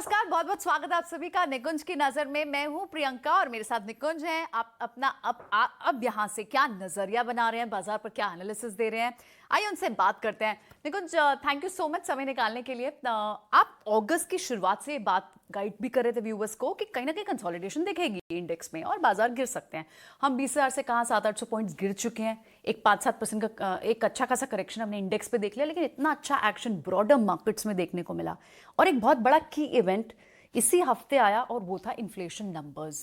नमस्कार, बहुत बहुत स्वागत है आप सभी का निकुंज की नजर में। मैं हूं प्रियंका और मेरे साथ निकुंज हैं। आप अपना अब यहां से क्या नजरिया बना रहे हैं, बाजार पर क्या एनालिसिस दे रहे हैं, आइए उनसे बात करते हैं। निकुंज, थैंक यू सो मच समय निकालने के लिए। आप अगस्त की शुरुआत से बात गाइड भी कर रहे थे व्यूवर्स को कि कहीं ना कहीं कंसोलिडेशन दिखेगी इंडेक्स में और बाजार गिर सकते हैं। हम 20,000 से कहाँ 700-800 पॉइंट्स गिर चुके हैं। एक 5-7% का एक अच्छा खासा करेक्शन हमने इंडेक्स पे देख लिया, लेकिन इतना अच्छा एक्शन ब्रॉडर मार्केट्स में देखने को मिला। और एक बहुत बड़ा की इवेंट इसी हफ्ते आया और वो था इन्फ्लेशन नंबर्स।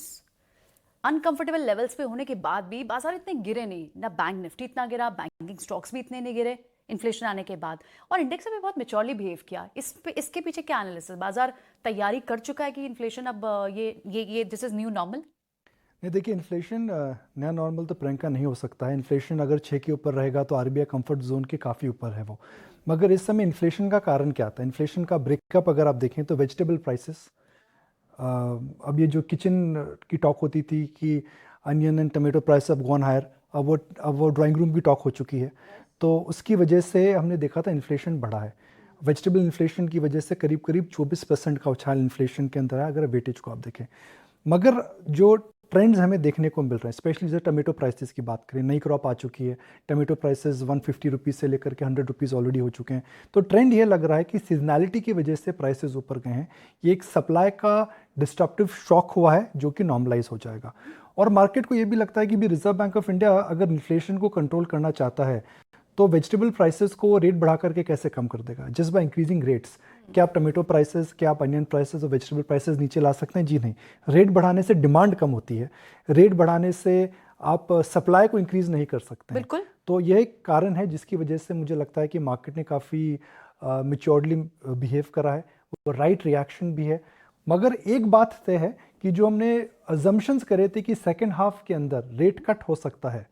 अनकंफर्टेबल लेवल्स पे होने के बाद भी बाजार इतने गिरे नहीं, ना बैंक निफ्टी इतना गिरा, बैंकिंग स्टॉक्स भी इतने नहीं गिरे इन्फ्लेशन आने के बाद। और इंडेक्स ने भी बहुत मैच्योरली बिहेव किया। इसके पीछे क्या एनालिसिस? बाजार तैयारी कर चुका है कि इन्फ्लेशन अब ये दिस इज न्यू नॉर्मल? नहीं, देखिए, इन्फ्लेशन नया नॉर्मल तो प्रियंका नहीं हो सकता है। इन्फ्लेशन अगर 6 के ऊपर रहेगा तो आरबीआई कंफर्ट जोन के काफ़ी ऊपर है वो। मगर इस समय इन्फ्लेशन का कारण क्या था? इन्फ्लेशन का ब्रेकअप अगर आप देखें तो वेजिटेबल प्राइसेस, अब ये जो किचन की टॉक होती थी कि onion and tomato price of gone higher, अब वो ड्राइंग रूम की टॉक हो चुकी है। तो उसकी वजह से हमने देखा था इन्फ्लेशन बढ़ा है। वेजिटेबल इन्फ्लेशन की वजह से करीब करीब 24% का उछाल इन्फ्लेशन के अंदर है अगर वेटेज को आप देखें। मगर जो ट्रेंड्स हमें देखने को मिल रहे हैं, स्पेशली जैसे टमेटो प्राइसेस की बात करें, नई क्रॉप आ चुकी है। टमेटो प्राइसेस 150 रुपीज़ से लेकर के 100 रुपीज़ ऑलरेडी हो चुके हैं। तो ट्रेंड ये लग रहा है कि सीजनैलिटी की वजह से प्राइसेस ऊपर गए हैं। ये एक सप्लाई का डिस्ट्रप्टिव शॉक हुआ है जो कि नॉर्मलाइज हो जाएगा। और मार्केट को ये भी लगता है कि भी रिजर्व बैंक ऑफ इंडिया अगर इन्फ्लेशन को कंट्रोल करना चाहता है तो वेजिटेबल प्राइसेस को रेट बढ़ा करके कैसे कम कर देगा? Just by increasing rates. क्या आप टमेटो प्राइसेस, क्या आप अनियन प्राइसेस और वेजिटेबल प्राइसेस नीचे ला सकते हैं? जी नहीं। रेट बढ़ाने से डिमांड कम होती है, रेट बढ़ाने से आप सप्लाई को इंक्रीज नहीं कर सकते हैं। बिल्कुल। तो यह एक कारण है जिसकी वजह से मुझे लगता है कि मार्केट ने काफ़ी मेच्योरली बिहेव करा है, वो राइट रिएक्शन भी है। मगर एक बात तय है कि जो हमने अजम्पशंस करे थे कि सेकेंड हाफ के अंदर रेट कट हो सकता है,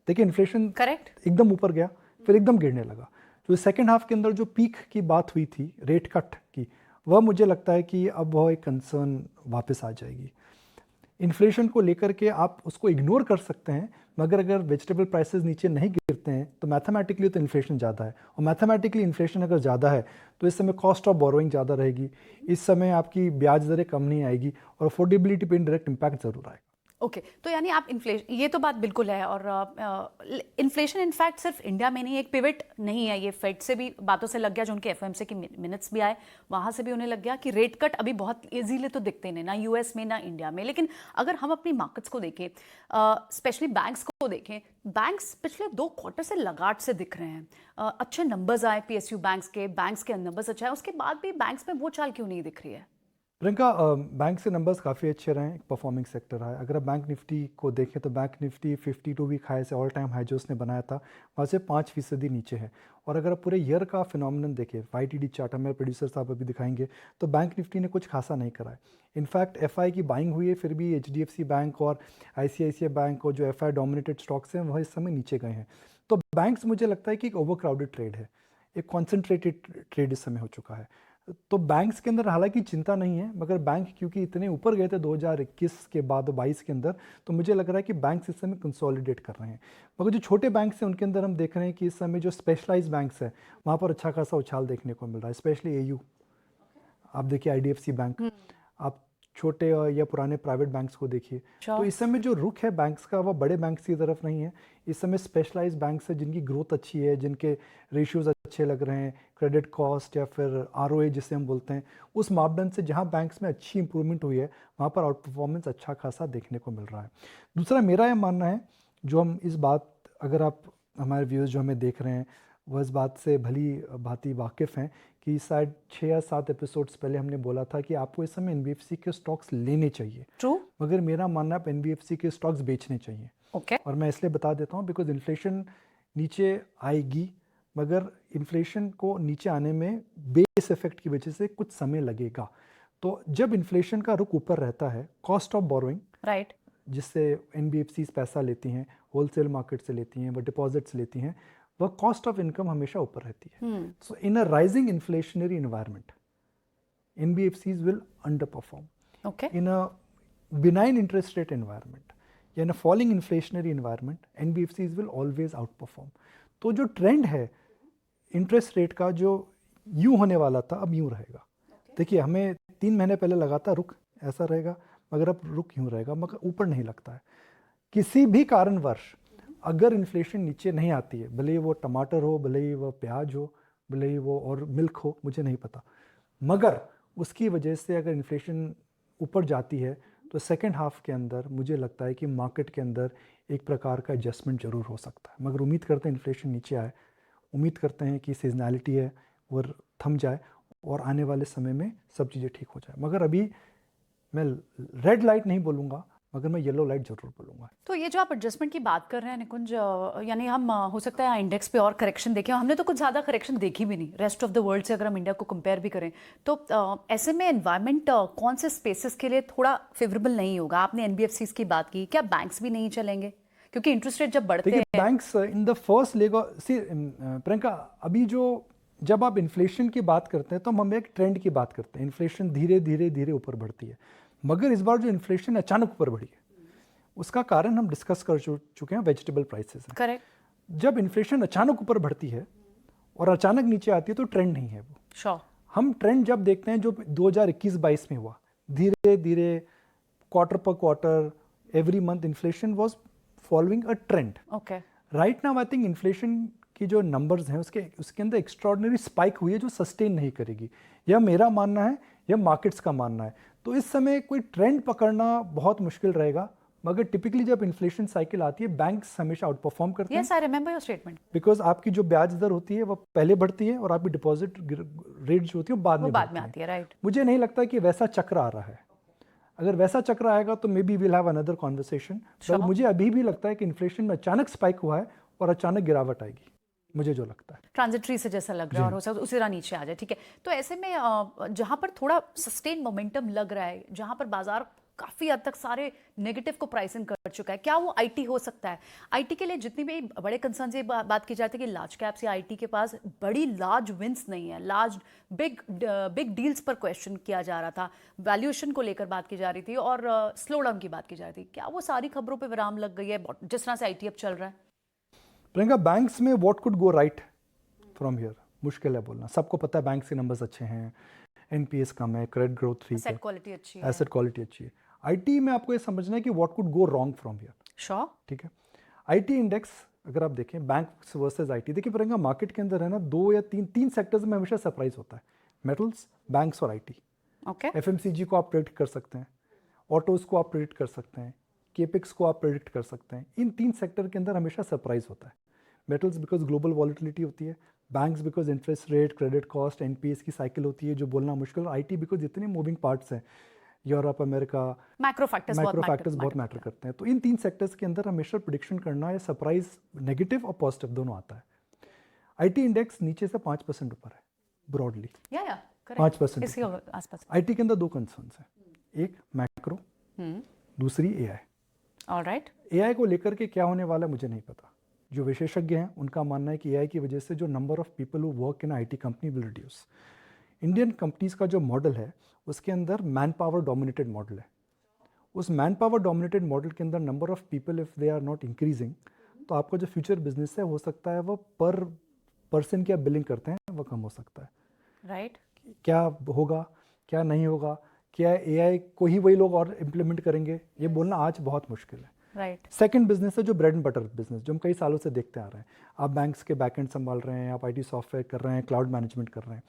देखिए इन्फ्लेशन करेक्ट। एकदम ऊपर गया फिर एकदम गिरने लगा। तो सेकेंड हाफ के अंदर जो पीक की बात हुई थी रेट कट की, वह मुझे लगता है कि अब वह एक कंसर्न वापस आ जाएगी। इन्फ्लेशन को लेकर के आप उसको इग्नोर कर सकते हैं, मगर अगर वेजिटेबल प्राइसेस नीचे नहीं गिरते हैं तो मैथमेटिकली तो इन्फ्लेशन ज़्यादा है। और मैथमेटिकली इन्फ्लेशन अगर ज़्यादा है तो इस समय कॉस्ट ऑफ बोरोइंग ज़्यादा रहेगी, इस समय आपकी ब्याज दरें कम नहीं आएगी और अफोर्डेबिलिटी पे डायरेक्ट इम्पैक्ट ज़रूर आएगा। ओके, तो यानी आप इन्फ्लेशन, ये तो बात बिल्कुल है। और इन्फ्लेशन इनफैक्ट सिर्फ इंडिया में नहीं, एक पिवट नहीं है, ये फेड से भी बातों से लग गया, जो उनके एफओएमसी की मिनट्स भी आए वहां से भी उन्हें लग गया कि रेट कट अभी बहुत इजीली तो दिखते नहीं, ना यूएस में ना इंडिया में। लेकिन अगर हम अपनी मार्केट्स को देखें, स्पेशली बैंक्स को देखें, बैंक्स पिछले 2 क्वार्टर से लगाट से दिख रहे हैं। अच्छे नंबर्स आए पीएसयू बैंक्स के नंबर्स अच्छे आए, उसके बाद भी बैंक्स में वो चाल क्यों नहीं दिख रही है? प्रियंका, बैंक से नंबर्स काफ़ी अच्छे रहे हैं, एक परफॉर्मिंग सेक्टर रहा है। अगर आप बैंक निफ्टी को देखें तो बैंक निफ्टी 52 वीक हाई से ऑल टाइम हाई जो उसने बनाया था वहाँ से 5% नीचे है। और अगर आप पूरे ईयर का फिनोमिनन देखें, YTD चार्ट हमारे प्रोड्यूसर साहब अभी दिखाएंगे, तो बैंक निफ्टी ने कुछ खासा नहीं करा है। इनफैक्ट FI की बाइंग हुई है, फिर भी HDFC बैंक और ICICI बैंक और जो FI डोमिनेटेड स्टॉक्स हैं वह इस समय नीचे गए हैं। तो बैंक्स मुझे लगता है कि एक ओवर क्राउडेड ट्रेड है, एक कॉन्सेंट्रेटेड ट्रेड इस समय हो चुका है। तो बैंक्स के अंदर हालांकि चिंता नहीं है, मगर बैंक क्योंकि इतने ऊपर गए थे 2021 के बाद 22 के अंदर, तो मुझे लग रहा है कि बैंक्स इस समय कंसोलिडेट कर रहे हैं। मगर जो छोटे बैंक्स हैं उनके अंदर हम देख रहे हैं कि इस समय जो स्पेशलाइज्ड बैंक्स हैं वहाँ पर अच्छा खासा उछाल देखने को मिल रहा है, स्पेशली AU। आप देखिए IDFC बैंक, आप छोटे या पुराने प्राइवेट बैंक्स को देखिए। तो इस समय जो रुख है बैंक्स का वह बड़े बैंक्स की तरफ नहीं है, इस समय स्पेशलाइज्ड बैंक्स है जिनकी ग्रोथ अच्छी है, जिनके रेशियोज अच्छे लग रहे हैं, क्रेडिट कॉस्ट या फिर ROA जिसे हम बोलते हैं, उस मापदंड से जहां बैंक्स में अच्छी इंप्रूवमेंट हुई है वहां पर आउट परफॉर्मेंस अच्छा खासा देखने को मिल रहा है। दूसरा मेरा यह मानना है, जो हम इस बात, अगर आप हमारे व्यूज़ जो हमें देख रहे हैं वह इस बात से भली भांति वाकिफ़ हैं कि शायद 6 या 7 एपिसोड्स पहले हमने बोला था कि आपको इस समय NBFC के स्टॉक्स लेने चाहिए। ट्रू। मगर मेरा मानना है NBFC के स्टॉक्स बेचने चाहिए। ओके। और मैं इसलिए बता देता हूँ बिकॉज इन्फ्लेशन नीचे आएगी, मगर इन्फ्लेशन को नीचे आने में बेस इफेक्ट की वजह से कुछ समय लगेगा। तो जब इन्फ्लेशन का रुख ऊपर रहता है, कॉस्ट ऑफ बोरोइंग, राइट, जिससे NBFCs पैसा लेती हैं, होलसेल मार्केट से लेती हैं, वह डिपॉजिट्स लेती हैं, वह कॉस्ट ऑफ इनकम हमेशा ऊपर रहती है। So in a rising inflationary environment NBFCs will underperform. Okay. In a benign interest rate environment या in a falling inflationary environment, NBFCs will always outperform. तो जो ट्रेंड है इंटरेस्ट रेट का, जो यूं होने वाला था अब यूं रहेगा। देखिए हमें 3 महीने पहले लगा था रुक ऐसा रहेगा, मगर अब रुक क्यों रहेगा, मगर ऊपर नहीं लगता है। किसी भी कारणवश अगर इन्फ्लेशन नीचे नहीं आती है, भले ही वो टमाटर हो, भले ही वो प्याज हो, भले ही वो और मिल्क हो, मुझे नहीं पता, मगर उसकी वजह से अगर इन्फ्लेशन ऊपर जाती है तो सेकेंड हाफ के अंदर मुझे लगता है कि मार्केट के अंदर एक प्रकार का एडजस्टमेंट जरूर हो सकता है। मगर उम्मीद करते हैं इन्फ्लेशन नीचे आए, उम्मीद करते हैं कि सीजनैलिटी है वो थम जाए और आने वाले समय में सब चीज़ें ठीक हो जाए। मगर अभी मैं रेड लाइट नहीं बोलूँगा, मगर मैं येलो लाइट जरूर बोलूँगा। तो ये जो आप एडजस्टमेंट की बात कर रहे हैं निकुंज, यानी हम हो सकता है इंडेक्स पे और करेक्शन देखें। हमने तो कुछ ज़्यादा करेक्शन देखी भी नहीं रेस्ट ऑफ द वर्ल्ड से, अगर हम इंडिया को कंपेयर भी करें तो ऐसे में एनवायरनमेंट कौन से स्पेसेस के लिए थोड़ा फेवरेबल नहीं होगा? आपने एनबीएफसीज की बात की, क्या बैंक्स भी नहीं चलेंगे? क्योंकि इंटरेस्ट रेट जब बढ़ते देखिए हैं banks in the first leg see Priyanka, अभी जो जब आप इन्फ्लेशन की बात करते हैं तो हम एक ट्रेंड की बात करते हैं, इन्फ्लेशन धीरे धीरे धीरे ऊपर बढ़ती है। मगर इस बार जो इन्फ्लेशन अचानक ऊपर बढ़ी है उसका कारण हम डिस्कस कर चुके हैं, वेजिटेबल प्राइसेस हैं। करेक्ट, जब इन्फ्लेशन अचानक ऊपर बढ़ती है और अचानक नीचे आती है तो ट्रेंड नहीं है वो। श्योर, हम ट्रेंड जब देखते हैं जो 2021-22 में हुआ, धीरे धीरे क्वार्टर पर quarter every month inflation was following a trend. Okay, right now I think inflation की जो नंबर्स हैं उसके अंदर एक्स्ट्रॉर्डिनरी स्पाइक हुई है जो सस्टेन नहीं करेगी। यह मेरा मानना है, यह मार्केट्स का मानना है। तो इस समय कोई ट्रेंड पकड़ना बहुत मुश्किल रहेगा। मगर टिपिकली जब इन्फ्लेशन साइकिल आती है बैंक्स हमेशा आउट परफॉर्म करते हैं, yes I remember your statement. Because आपकी जो ब्याज दर होती है वो पहले बढ़ती है और आपकी डिपॉजिट रेट जो होती है वो बाद वो में बाद में बढ़ती आती है, राइट। मुझे नहीं लगता कि वैसा चक्र आ रहा है। अगर वैसा चक्र आएगा तो may be will have another conversation. Sure. मुझे अभी भी लगता है कि इन्फ्लेशन में अचानक स्पाइक हुआ है और अचानक गिरावट आएगी, मुझे जो लगता है ट्रांजिटरी से जैसा लग रहा है और हो सकता है उसी तरह नीचे आ जाए, ठीक है। तो ऐसे में जहां पर थोड़ा सस्टेन मोमेंटम लग रहा है, जहां पर बाजार काफी हद तक सारे नेगेटिव को प्राइसिंग कर चुका है, क्या वो आईटी हो सकता है? आईटी के लिए जितनी भी बड़े कंसर्न से बात की जाती है कि लार्ज कैप्स या आईटी के पास बड़ी लार्ज विंस नहीं है, लार्ज बिग डील्स पर क्वेश्चन किया जा रहा था, वैल्यूएशन को लेकर बात की जा रही थी और स्लो डाउन की बात की जा रही थी, क्या वो सारी खबरों पर विराम लग गई है जिस तरह से आईटी अब चल रहा है? प्रियंका, बैंक्स में what could go right from here मुश्किल है बोलना। सबको पता है बैंक्स के नंबर्स अच्छे हैं, एनपीएस कम है, क्रेडिट ग्रोथ ठीक है, एसेट क्वालिटी अच्छी है, एसेट क्वालिटी अच्छी है। आईटी में आपको ये समझना है कि what could go wrong from here. Sure, ठीक है, आईटी इंडेक्स अगर आप देखें बैंक्स वर्सेस आईटी, देखिए प्रियंका मार्केट के अंदर है ना दो या तीन सेक्टर्स में हमेशा सरप्राइज होता है, मेटल्स, बैंक्स और आईटी। ओके, एफएमसीजी को आप प्रेडिक्ट कर सकते हैं, ऑटोज को आप प्रेडिक्ट कर सकते हैं, केपिक्स को आप प्रेडिक्ट कर सकते हैं। इन तीन सेक्टर के अंदर हमेशा सरप्राइज होता है। मेटल्स बिकॉज ग्लोबल वॉलिटिलिटी होती है, banks because interest rate, credit cost, NPS की साइकिल होती है जो बोलना मुश्किल, आईटी बिकॉज इतने मूविंग पार्ट्स हैं, यूरोप, अमेरिका, मैक्रो फैक्टर्स बहुत मैटर करते हैं। तो इन तीन सेक्टर्स के अंदर हमेशा प्रिडिक्शन करना या सरप्राइज नेगेटिव और पॉजिटिव दोनों आता है। आईटी इंडेक्स नीचे से 5% ऊपर है ब्रॉडली, या 5% इसके आसपास। आईटी के अंदर दो कंसर्न्स हैं, एक मैक्रो, दूसरी एआई। ऑलराइट, एआई को लेकर के क्या होने वाला है मुझे नहीं पता। जो विशेषज्ञ हैं उनका मानना है कि एआई की वजह से जो number of people who work in IT company will reduce. Indian companies का जो मॉडल है उसके अंदर मैन पावर डोमिनेटेड मॉडल है। उस मैन पावर डोमिनेटेड मॉडल के अंदर number of people if they are not increasing, तो आपका जो फ्यूचर बिजनेस है हो सकता है वो पर पर्सन क्या बिलिंग करते हैं वो कम हो सकता है। राइट, क्या होगा क्या नहीं होगा, क्या एआई को ही वही लोग और इम्प्लीमेंट करेंगे, ये बोलना आज बहुत मुश्किल है। राइट, सेकंड बिजनेस है जो ब्रेड एंड बटर बिजनेस, जो हम कई सालों से देखते आ रहे हैं। आप बैंक्स के बैकएंड संभाल रहे हैं, आप आईटी सॉफ्टवेयर कर रहे हैं, क्लाउड मैनेजमेंट कर रहे हैं।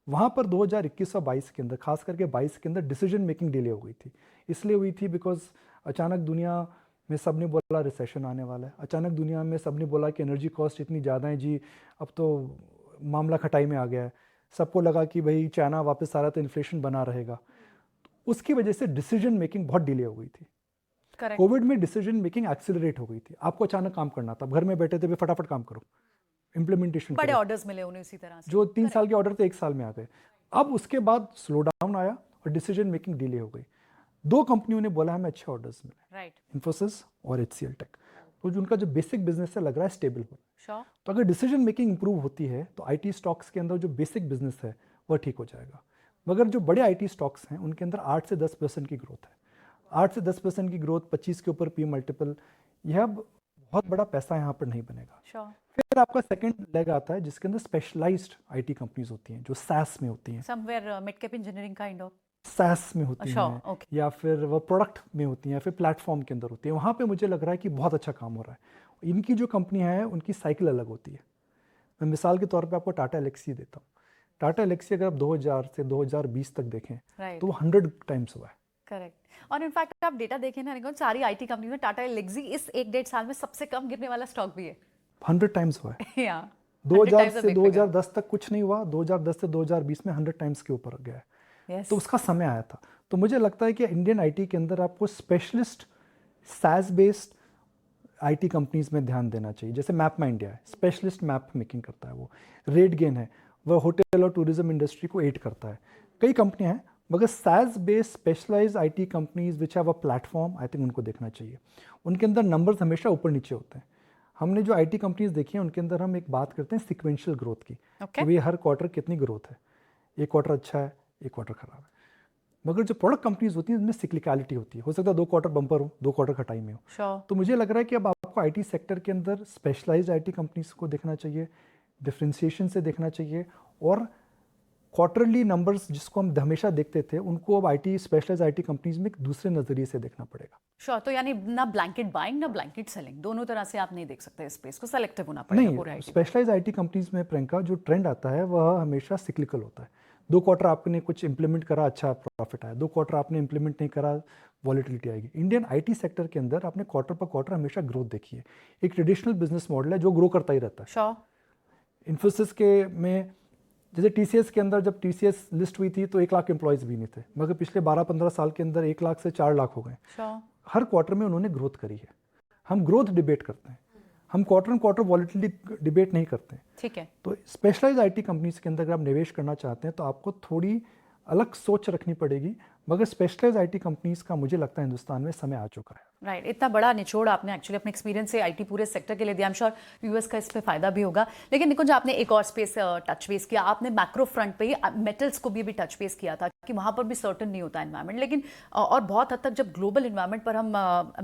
वहाँ पर 2021 और 22 के अंदर, खास करके 22 के अंदर डिसीजन मेकिंग डिले हो गई थी। इसलिए हुई थी बिकॉज अचानक दुनिया में सब ने बोला रिसेशन आने वाला है, अचानक दुनिया में सब ने बोला कि एनर्जी कॉस्ट इतनी ज़्यादा है जी, अब तो मामला खटाई में आ गया है। सबको लगा कि भाई चाइना वापस आ रहा तो इन्फ्लेशन बना रहेगा। उसकी वजह से डिसीजन मेकिंग बहुत डिले हो गई थी। करेक्ट, कोविड में डिसीजन मेकिंग एक्सेलरेट हो गई थी। आपको अचानक काम करना था, घर में बैठे थे, फटाफट काम करो, इम्प्लीमेंटेशन बड़े ऑर्डर्स मिले उन्हें इसी तरह से। जो 3 साल के ऑर्डर थे 1 साल में आ गए। अब उसके बाद स्लो डाउन आया और डिसीजन मेकिंग डिले हो गई। दो कंपनियों ने बोला हमें अच्छे ऑर्डर्स मिले, राइट, इन्फोसिस और एचसीएल टेक। तो जो उनका जो बेसिक बिजनेस है लग रहा है स्टेबल हो। श्योर, तो अगर डिसीजन मेकिंग इंप्रूव होती है तो आईटी स्टॉक्स के अंदर जो बेसिक बिजनेस है वह ठीक हो जाएगा। मगर जो बड़े आईटी स्टॉक्स हैं उनके अंदर 8 से 10% की ग्रोथ है। 8 से 10% की ग्रोथ, 25 के ऊपर पी मल्टीपल, यह अब बहुत बड़ा पैसा यहाँ पर नहीं बनेगा। श्योर। फिर आपका सेकंड लेग आता है जिसके अंदर स्पेशलाइज्ड आईटी कंपनीज होती हैं जो SaaS में होती हैं, somewhere mid cap engineering kind of. SaaS में होती Sure, हैं, okay. या फिर वो प्रोडक्ट में होती हैं, या फिर प्लेटफॉर्म के अंदर होती है। वहाँ पे मुझे लग रहा है कि बहुत अच्छा काम हो रहा है। इनकी जो कंपनियाँ हैं उनकी साइकिल अलग होती है। मैं मिसाल के तौर पे आपको टाटा एलेक्सी देता हूँ। टाटा एलेक्सी अगर आप 2000 से 2020 तक देखें राइट। तो वो 100 टाइम्स हुआ है। करेक्ट। और इनफैक्ट आप डेटा देखें ना निकुंज, सारी आईटी कंपनी में टाटा एलेक्सी इस 1-1.5 साल में सबसे कम गिरने वाला स्टॉक भी है। 100 टाइम्स हुआ है। या 2000 से 2010 तक कुछ नहीं हुआ, 2010 से 2020 में 100 टाइम्स के ऊपर गया है। यस। तो उसका समय आया था। तो मुझे लगता है कि इंडियन आईटी के अंदर आपको specialist SaaS based IT companies में ध्यान देना चाहिए। जैसे मैपमा इंडिया है, स्पेशलिस्ट मैप मेकिंग करता है वो। रेडगेन है, वह होटल और टूरिज्म इंडस्ट्री को एड करता है। कई कंपनियां हैं, मगर SaaS based specialized IT companies which have a platform, I think उनको देखना चाहिए। उनके अंदर नंबर्स हमेशा ऊपर नीचे होते हैं। हमने जो आईटी कंपनीज देखी हैं उनके अंदर हम एक बात करते हैं सिक्वेंशियल ग्रोथ की, कि भाई हर क्वार्टर कितनी ग्रोथ है। एक क्वार्टर अच्छा है, एक क्वार्टर खराब है। मगर जो प्रोडक्ट कंपनीज होती हैं उनमें सिक्लिकलिटी होती है। हो सकता है 2 क्वार्टर बम्पर हो, 2 क्वार्टर खटाई में हो। Sure. तो मुझे लग रहा है कि अब आपको आईटी सेक्टर के अंदर स्पेशलाइज्ड आईटी कंपनीज को देखना चाहिए, डिफरेंशिएशन से देखना चाहिए, और क्वार्टरली नंबर्स जिसको हम हमेशा देखते थे उनको अब आईटी स्पेशलाइज्ड आईटी कंपनीज में एक दूसरे नजरिए से देखना पड़ेगा। श्योर। तो यानी ना ब्लैंकेट बाइंग ना ब्लैंकेट सेलिंग, दोनों तरह से आप नहीं देख सकते स्पेस को, सेलेक्टिव होना पड़ेगा पूरे नहीं, आईटी। स्पेशलाइज्ड आईटी कंपनीज में प्रियंका जो ट्रेंड आता है वह हमेशा सिक्लिकल होता है। 2 क्वार्टर आपने कुछ इंप्लीमेंट करा, अच्छा प्रॉफिट आया। 2 क्वार्टर आपने इंप्लीमेंट नहीं करा, वॉलेटिलिटी आएगी। इंडियन आईटी सेक्टर के अंदर आपने क्वार्टर पर क्वार्टर हमेशा ग्रोथ देखी है। एक ट्रेडिशनल बिजनेस मॉडल है जो ग्रो करता ही रहता है। श्योर। इन्फोसिस के में जैसे TCS के अंदर जब TCS लिस्ट हुई थी तो 1 लाख एम्प्लॉयज़ भी नहीं थे, मगर पिछले 12-15 साल के अंदर 1 लाख से 4 लाख हो गए। श्योर। हर क्वार्टर में उन्होंने ग्रोथ करी है। हम ग्रोथ डिबेट करते हैं, हम क्वार्टर वॉलेटिलिटी डिबेट नहीं करते। ठीक है। तो स्पेशलाइज्ड आईटी कंपनीज के अंदर अगर आप निवेश करना चाहते हैं तो आपको थोड़ी अलग सोच रखनी पड़ेगी, मगर स्पेशलाइज्ड आईटी कंपनीज का मुझे लगता है हिंदुस्तान में समय आ चुका है। राइट। इतना बड़ा निचोड़ आपने एक्चुअली अपने एक्सपीरियंस से आईटी पूरे सेक्टर के लिए दिया। आई एम श्योर यूएस का इस पे फायदा भी होगा। लेकिन निकुंज, आपने एक और स्पेस टच बेस किया, आपने मैक्रो फ्रंट पे ही मेटल्स को भी अभी टच बेस किया था कि वहां पर भी सर्टन नहीं होता एनवायरमेंट। लेकिन और बहुत हद तक जब ग्लोबल एनवायरमेंट पर हम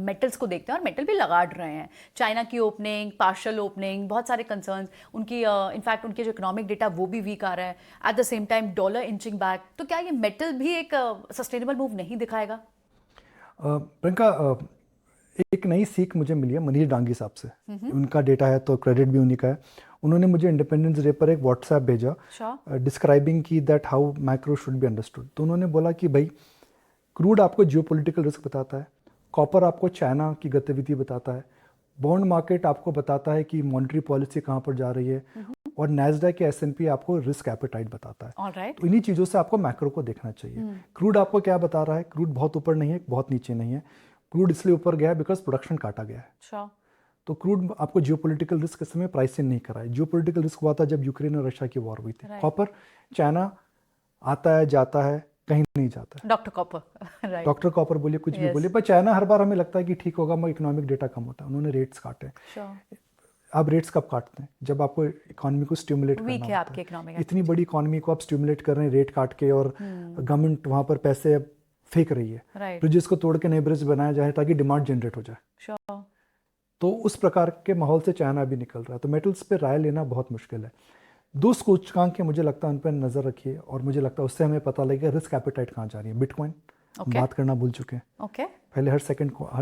मेटल्स को देखते हैं, और मेटल भी लगाड़ रहे हैं, चाइना की ओपनिंग, पार्शल ओपनिंग, बहुत सारे कंसर्न्स उनकी, इनफैक्ट उनके जो इकोनॉमिक डेटा वो भी वीक आ रहा है। At the same time dollar inching back, तो क्या ये मेटल भी एक सस्टेनेबल मूव नहीं दिखाएगा? प्रियंका, एक नई सीख मुझे मिली है मनीष डांगी साहब से। उनका डेटा है तो क्रेडिट भी उन्हीं का है। उन्होंने मुझे इंडिपेंडेंस डे पर एक व्हाट्सएप भेजा डिस्क्राइबिंग की that how macro should be understood. तो उन्होंने बोला कि भाई क्रूड आपको जियोपॉलिटिकल रिस्क बताता है, कॉपर आपको चाइना की गतिविधि बताता है, बॉन्ड मार्केट आपको बताता है कि मॉनेटरी पॉलिसी कहाँ पर जा रही है, और नैस्डैक के S&P आपको रिस्क एपेटाइट बताता है। ऑलराइट। तो इन्हीं चीज़ों से आपको मैक्रो को देखना चाहिए। क्रूड आपको क्या बता रहा है? क्रूड बहुत ऊपर नहीं है, बहुत नीचे नहीं है। क्रूड इसलिए ऊपर गया है बिकॉज प्रोडक्शन काटा गया है। श्योर। तो क्रूड आपको जियोपॉलिटिकल रिस्क इस समय प्राइस से नहीं करा है। जियोपॉलिटिकल रिस्क हुआ था जब यूक्रेन और रशिया की वॉर हुई थी। कॉपर चाइना आता है जाता है, कहीं नहीं जाता है। Doctor copper, right. Doctor copper बोलिए, कुछ भी बोलिए, पर चाइना हर बार हमें लगता है कि ठीक होगा, मगर इकोनॉमिक डेटा कम होता है। उन्होंने रेट्स काटे। श्योर। आप रेट्स कब काटते हैं? जब आपको इकोनॉमी को स्टिमुलेट करना वीक है होता आपकी इकोनॉमिक। इतनी बड़ी इकोनॉमी को आप स्टिमुलेट कर रहे हैं रेट काट के, और गवर्नमेंट वहाँ पर पैसे फेंक रही है। राइट। ब्रिजेस को तोड़ के नए ब्रिज बनाया जाए ताकि डिमांड जनरेट हो जाए। श्योर। तो उस प्रकार के माहौल से चाइना भी निकल रहा है। तो मेटल्स पे राय लेना बहुत मुश्किल है। 2 सूचकांक के मुझे लगता है उन पर नजर रखिए, और मुझे लगता है उससे हमें पता लगेगा रिस्क एपेटाइट कहाँ जा रही है। बिटकॉइन बात करना भूल चुके हैं। ओके। पहले हर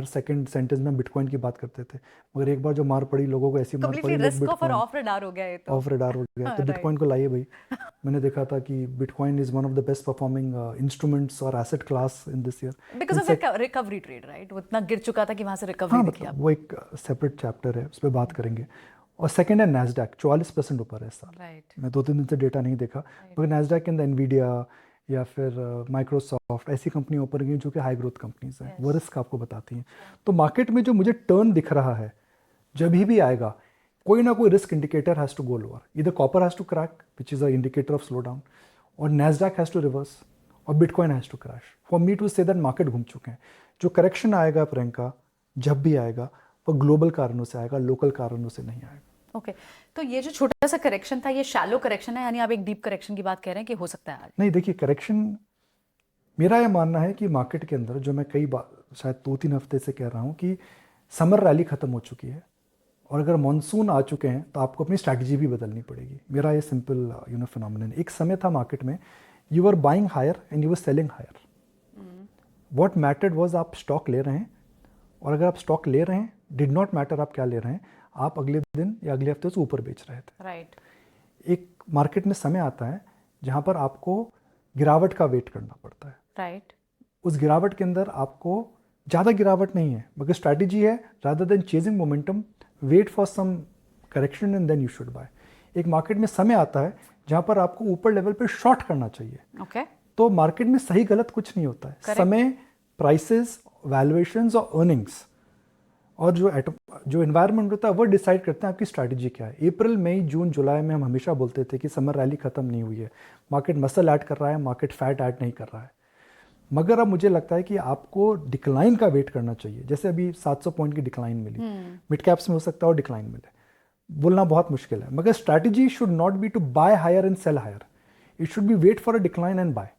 सेकंड सेंटेंस में बिटकॉइन की बात करते थे, मगर एक बार जो मार पड़ी लोगों को, ऐसी मार पड़ी, रिस्क ऑफ ऑफ रडार हो गया ये तो। ऑफ रडार हो गया। तो बिटकॉइन को लाइए भाई। मैंने देखा था कि bitcoin is one of the best performing instruments और asset class in this year because of recovery trade, right? वो इतना गिर चुका था कि वहां से रिकवरी दिखी। मतलब वो एक सेपरेट चैप्टर है, उस पर बात करेंगे। और सेकंड है नैस्डैक, 44% ऊपर है इस साल। राइट। मैं 2-3 दिन से डेटा नहीं देखा, मगर नैस्डैक के अंदर एनवीडिया या फिर माइक्रोसॉफ्ट ऐसी कंपनी ऊपर गई जो कि हाई ग्रोथ कंपनीज हैं। वो रिस्क आपको बताती हैं। तो मार्केट में जो मुझे टर्न दिख रहा है, जब भी आएगा, कोई ना कोई risk indicator has to go lower. इधर copper has to crack which is a indicator of slow down, और नैस्डैक हैज़ टू रिवर्स, और bitcoin has to crash for me to say that market घूम चुके हैं। जो correction आएगा प्रियंका, जब भी आएगा, वो ग्लोबल कारणों से आएगा, लोकल कारणों से नहीं आएगा। ओके। तो ये जो छोटा सा करेक्शन था, ये शैलो करेक्शन है, यानी आप एक डीप करेक्शन की बात कह रहे हैं कि हो सकता है आज? नहीं, देखिए, करेक्शन, मेरा यह मानना है कि मार्केट के अंदर, जो मैं कई बार शायद 2-3 हफ्ते से कह रहा हूँ, कि समर रैली खत्म हो चुकी है। और अगर मानसून आ चुके हैं तो आपको अपनी स्ट्रैटेजी भी बदलनी पड़ेगी। मेरा ये सिंपल फिनोमिनन। एक समय था मार्केट में, you are buying higher and you are selling higher. What mattered was आप स्टॉक ले रहे हैं, और अगर आप स्टॉक ले रहे हैं, डिड नॉट मैटर आप क्या ले रहे हैं, आप अगले दिन या अगले हफ्ते से ऊपर बेच रहे थे। राइट। एक मार्केट में समय आता है जहां पर आपको गिरावट का वेट करना पड़ता है। राइट। उस गिरावट के अंदर आपको ज़्यादा गिरावट नहीं है, मगर स्ट्रैटेजी है rather than chasing momentum, wait for some correction and then you should buy. एक मार्केट में समय आता है जहां पर आपको ऊपर लेवल पे शॉर्ट करना चाहिए। ओके। तो मार्केट में सही गलत कुछ नहीं होता है। Correct. समय, प्राइसेस, वैल्यूएशंस और अर्निंग्स और जो एनवायरनमेंट होता है वो डिसाइड करते हैं आपकी स्ट्रैटेजी क्या है। अप्रैल, मई, जून, जुलाई में हम हमेशा बोलते थे कि समर रैली खत्म नहीं हुई है, मार्केट मसल ऐड कर रहा है, मार्केट फैट ऐड नहीं कर रहा है। मगर अब मुझे लगता है कि आपको डिक्लाइन का वेट करना चाहिए। जैसे अभी 700 पॉइंट की डिक्लाइन मिली, मिड कैप्स में हो सकता है और डिक्लाइन मिले, बोलना बहुत मुश्किल है। मगर strategy should not be to buy higher and sell higher, it should be wait for a decline and buy.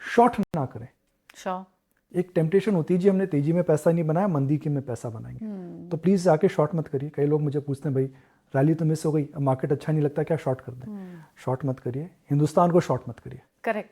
Short ना करें। श्योर। एक टेम्पटेशन होती है जी हमने तेजी में पैसा नहीं बनाया, मंदी के में पैसा बनाएंगे, तो प्लीज जाके शॉर्ट मत करिए। कई लोग मुझे पूछते हैं भाई रैली तो मिस हो गई, अब मार्केट अच्छा नहीं लगता, क्या शॉर्ट कर दें? शॉर्ट मत करिए, हिंदुस्तान को शॉर्ट मत करिए। Correct.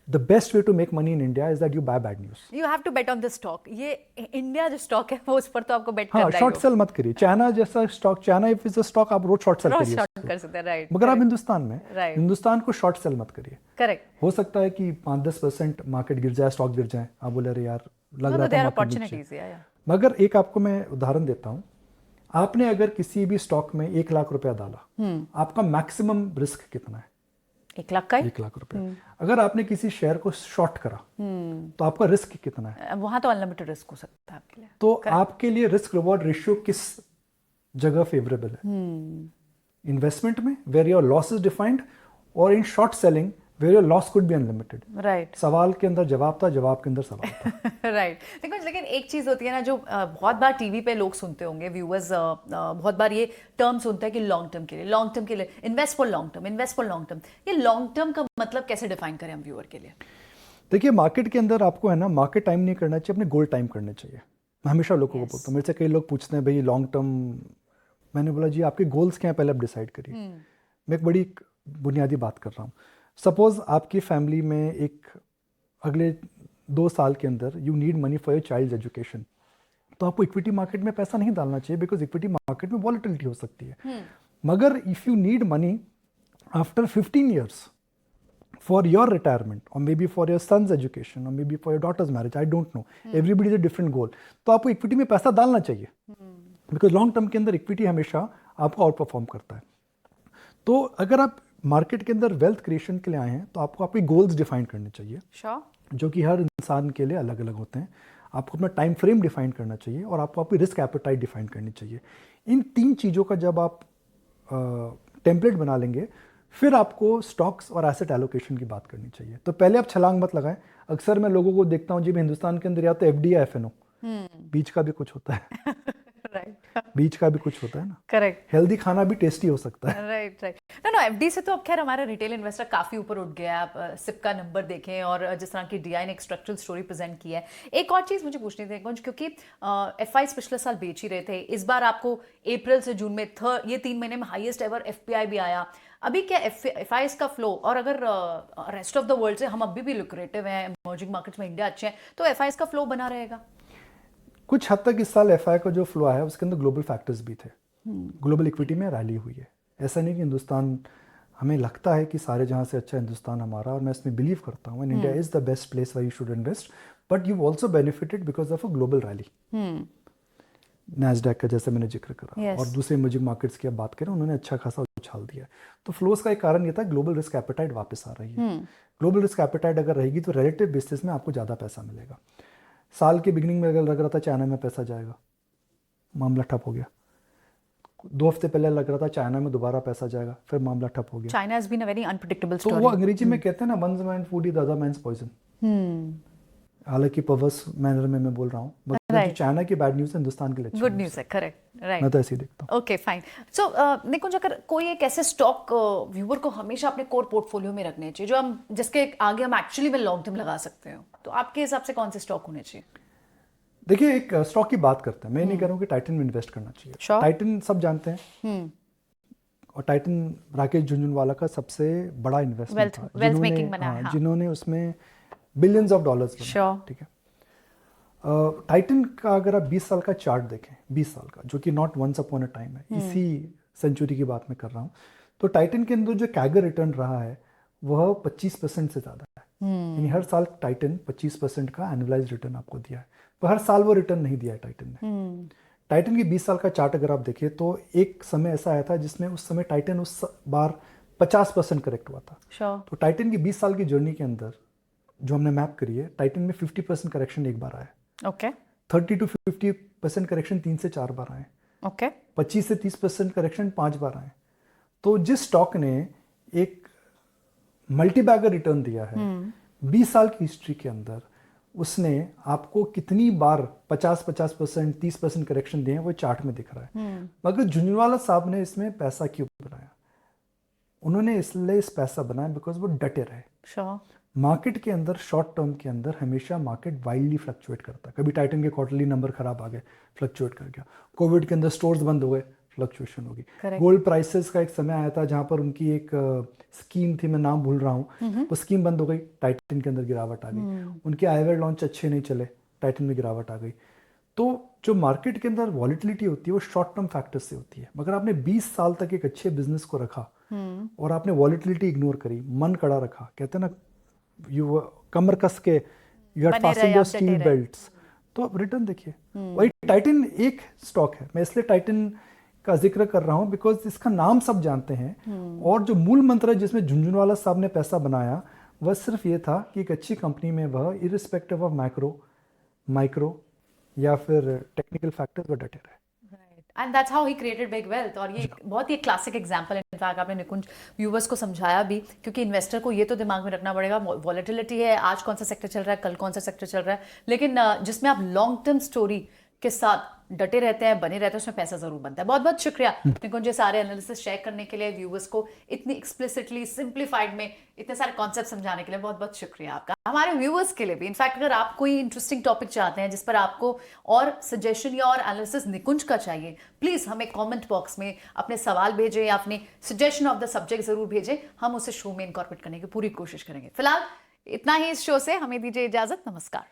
The best way to make money in India is that you buy bad news. You have to bet on the stock. ये इंडिया जो स्टॉक है वो उस पर तो आपको बेट हाँ, करना ही शॉर्ट हो। सेल मत करिए। चाइना जैसा stock, China if is a stock, आप रोज शॉर्ट सेल रोज करिए शॉर्ट उसको। कर सकते हैं। राइट। मगर आप हिंदुस्तान में, Right. हिंदुस्तान को शॉर्ट सेल मत करिए। करेक्ट। हो सकता है कि 5-10% मार्केट गिर जाए, स्टॉक गिर जाए, आप बोले अरे यार लग रहा था देयर मार्केट नीचे। अपॉर्चुनिटीज। या मगर एक आपको मैं उदाहरण देता हूं, आपने अगर किसी भी स्टॉक में 1 लाख रुपया डाला, आपका मैक्सिमम रिस्क कितना है? 1 लाख का ही? 1 लाख रुपया। अगर आपने किसी शेयर को शॉर्ट करा तो आपका रिस्क कितना है? वहां तो अनलिमिटेड रिस्क हो सकता है आपके लिए। तो आपके लिए रिस्क रिवॉर्ड रेशियो किस जगह फेवरेबल है? इन्वेस्टमेंट में where your loss is defined, और in short selling where your loss could be unlimited. Right. सवाल के अंदर जवाब था, जवाब के अंदर सवाल था। राइट। देखो, लेकिन एक चीज होती है ना, जो बहुत बार टीवी पे लोग सुनते होंगे, व्यूअर्स बहुत बार ये टर्म सुनते हैं कि लॉन्ग टर्म के लिए, लॉन्ग टर्म के लिए invest for long term, invest for long term. ये लॉन्ग टर्म का मतलब कैसे डिफाइन करें हम व्यूअर के लिए? देखिए, मार्केट के अंदर आपको है ना, मार्केट टाइम नहीं करना चाहिए, अपने गोल टाइम करने चाहिए। मैं हमेशा लोगों को बोलता हूँ, मेरे से कई लोग पूछते हैं भाई लॉन्ग टर्म, मैंने बोला जी आपके गोल्स क्या हैं पहले आप डिसाइड करिए। मैं एक बड़ी बुनियादी बात कर रहा हूँ। सपोज आपकी फैमिली में एक अगले 2 साल के अंदर you need money for your child education, तो आपको इक्विटी मार्केट में पैसा नहीं डालना चाहिए, बिकॉज इक्विटी मार्केट में वॉलेटिलिटी हो सकती है। मगर if you need money after 15 years for your retirement, or maybe for your son's education, or maybe for your daughter's marriage, I don't know, everybody is a different goal, तो आपको equity में पैसा डालना चाहिए, बिकॉज लॉन्ग टर्म के अंदर equity हमेशा आपको आउट परफॉर्म करता है। तो अगर आप मार्केट के अंदर वेल्थ क्रिएशन के लिए आए हैं तो आपको आपके गोल्स डिफाइन करने चाहिए, श्योर, जो कि हर इंसान के लिए अलग अलग होते हैं। आपको अपना टाइम फ्रेम डिफाइन करना चाहिए और आपको आपकी रिस्क एपेटाइट डिफाइन करनी चाहिए। इन 3 चीज़ों का जब आप टेम्पलेट बना लेंगे, फिर आपको स्टॉक्स और एसेट एलोकेशन की बात करनी चाहिए। तो पहले आप छलांग मत लगाएं। अक्सर मैं लोगों को देखता हूं जी, मैं हिंदुस्तान के अंदर या तो एफडी या एफएनओ, बीच का भी कुछ होता है। राइट। बीच का भी कुछ होता है ना। करेक्ट। हेल्दी खाना भी टेस्टी हो सकता है। Right right. नो एफडी से तो अब खैर हमारा रिटेल इन्वेस्टर काफी ऊपर उठ गया है। आप सिप का नंबर देखें और जिस तरह की डीआई ने एक स्ट्रक्चरल स्टोरी प्रेजेंट की है। एक और चीज मुझे पूछनी थी कुंज, क्योंकि एफआईज पिछले साल बेच ही रहे थे, इस बार आपको अप्रैल से जून में ये 3 महीने में हाईएस्ट एवर एफपीआई भी आया। अभी क्या एफआईज का फ्लो, और अगर रेस्ट ऑफ द वर्ल्ड से हम अभी भी लुक्रेटिव हैं, इमर्जिंग मार्केट्स में इंडिया अच्छे हैं, तो एफआईज का फ्लो बना रहेगा? कुछ हद तक इस साल एफआई का जो फ्लो आया उसके अंदर ग्लोबल फैक्टर्स भी थे। ग्लोबल इक्विटी में रैली हुई है। ऐसा नहीं कि हिंदुस्तान, हमें लगता है कि सारे जहां से अच्छा हिंदुस्तान हमारा, और मैं इसमें बिलीव करता हूँ, India is the best place where you should invest, but you also benefited because of a global rally. Nasdaq का जैसे मैंने जिक्र करा, Yes. और दूसरे इमर्जिंग मार्केट्स की आप बात करें, उन्होंने अच्छा खासा उछाल दिया। तो फ्लोज का एक कारण ये था, ग्लोबल रिस्क एपेटाइट वापस आ रही है। ग्लोबल रिस्क एपेटाइट अगर रहेगी तो रिलेटिव बेसिस में आपको ज़्यादा पैसा मिलेगा। साल के बिगिनिंग में अगर लग रहा था चाइना में पैसा जाएगा, मामला ठप हो गया। 2 हफ्ते पहले लग रहा था चाइना में दोबारा पैसा जाएगा, फिर मामला ठप हो गया। China has been a very unpredictable तो स्टोरी। वो अंग्रेजी में कहते हैं ना, one man food is the other man's poison. हालांकि पर्वर्स मैनर में मैं बोल रहा हूँ, मगर जो चाइना की बैड न्यूज़ है हिंदुस्तान के लिए अच्छी गुड news न्यूज़ है। करेक्ट। राइट। मैं तो ऐसे ही देखता हूँ। Okay fine. सो निकुंज, अगर कोई एक ऐसे स्टॉक व्यूअर को हमेशा अपने कोर पोर्टफोलियो में रखने चाहिए, जो हम जिसके आगे हम एक्चुअली में लॉन्ग टर्म लगा सकते हो, तो आपके हिसाब से कौन से स्टॉक होने चाहिए? देखिए एक स्टॉक की बात करते हैं, मैं नहीं कह रहा हूँ कि टाइटन में इन्वेस्ट करना चाहिए। Sure. टाइटन सब जानते हैं, हम्म, और टाइटन राकेश झुनझुनवाला का सबसे बड़ा इन्वेस्टमेंट था, वेल्थ मेकिंग बना है, हाँ। जिन्होंने उसमें बिलियंस ऑफ डॉलर्स बनाए। Sure. ठीक है। टाइटन का अगर आप 20 साल का चार्ट देखें, 20 साल का, जो कि not once upon a time है, इसी सेंचुरी की बात मैं कर रहा हूँ, तो टाइटन के अंदर जो कैगर रिटर्न रहा है वह 25% से ज़्यादा है। यानी हर साल टाइटन 25% का एनुअलाइज रिटर्न आपको दिया है, पर हर साल वो रिटर्न नहीं दिया है टाइटन ने। टाइटन की 20 साल का चार्ट अगर आप देखें तो एक समय ऐसा आया था जिसमें उस समय टाइटन उस बार 50% करेक्ट हुआ था। Sure. तो टाइटन की 20 साल की जर्नी के अंदर जो हमने मैप करी है, टाइटन में 50% करेक्शन एक बार आया, Okay. 30 to 50% करेक्शन 3 से 4 बार आए, Okay. 25 से 30% करेक्शन 5 बार आए। तो जिस स्टॉक ने एक मल्टीबैगर रिटर्न दिया है 20 साल की हिस्ट्री के अंदर, उसने आपको कितनी बार 50% 30% करेक्शन दिए हैं वो चार्ट में दिख रहा है। मगर झुंझुनवाला साहब ने इसमें पैसा क्यों बनाया? उन्होंने इसलिए इस पैसा बनाया बिकॉज वो डटे रहे। Sure. मार्केट के अंदर शॉर्ट टर्म के अंदर हमेशा मार्केट वाइल्डली फ्लक्चुएट करता है। कभी टाइटन के क्वार्टरली नंबर खराब आ गए, फ्लक्चुएट कर गया। कोविड के अंदर स्टोर्स बंद हो गए, फ्लक्चुएशन होगी। Correct. गोल्ड प्राइसेस का एक समय आया था जहां पर उनकी एक स्कीम थी, मैं नाम भूल रहा हूँ, वो स्कीम बंद हो गई, टाइटन के अंदर गिरावट आ गई। उनके आईवेयर लॉन्च अच्छे नहीं चले, टाइटन में गिरावट आ गई। तो जो मार्केट के अंदर वॉलिटिलिटी होती है वो शॉर्ट टर्म फैक्टर्स से होती है। मगर आपने 20 साल तक एक अच्छे बिजनेस को रखा और आपने वॉलिटिलिटी इग्नोर करी, मन कड़ा रखा, कहते हैं ना, यू कमर कस के यू आर बने रहे, फास्टिंग आप योर डटे स्टील रहे। बेल्ट्स, तो अब रिटर्न देखिए। वही टाइटन एक स्टॉक है, मैं इसलिए टाइटन का जिक्र कर रहा हूं बिकॉज इसका नाम सब जानते हैं। और जो मूल मंत्र है जिसमें झुंझुनवाला साहब ने पैसा बनाया वह सिर्फ ये था कि एक अच्छी कंपनी में वह इरिस्पेक्टिव ऑफ मैक्रो, माइक्रो या फिर टेक्निकल फैक्टर्स वह डटे रहे। And that's how he created big wealth. और ये बहुत ही क्लासिक एग्जांपल है। इनफैक्ट आपने निकुंज व्यूवर्स को समझाया भी, क्योंकि इन्वेस्टर को ये तो दिमाग में रखना पड़ेगा, वॉलेटिलिटी है, आज कौन सा सेक्टर चल रहा है, कल कौन सा सेक्टर चल रहा है, लेकिन जिसमें आप लॉन्ग टर्म स्टोरी के साथ डटे रहते हैं, बने रहते हैं, उसमें पैसा जरूर बनता है। बहुत बहुत शुक्रिया निकुंज जी, सारे एनालिसिस शेयर करने के लिए, व्यूवर्स को इतनी एक्सप्लिसिटली सिंप्लीफाइड में इतने सारे कॉन्सेप्ट समझाने के लिए बहुत बहुत शुक्रिया आपका। हमारे व्यूवर्स के लिए भी, इनफैक्ट अगर आप कोई इंटरेस्टिंग टॉपिक चाहते हैं जिस पर आपको और सजेशन या और एनालिसिस निकुंज का चाहिए, प्लीज हमें कमेंट बॉक्स में अपने सवाल भेजें या अपने सजेशन ऑफ द सब्जेक्ट जरूर भेजें। हम उसे शो में इनकॉर्पोरेट करने की पूरी कोशिश करेंगे। फिलहाल इतना ही इस शो से, हमें दीजिए इजाजत। नमस्कार।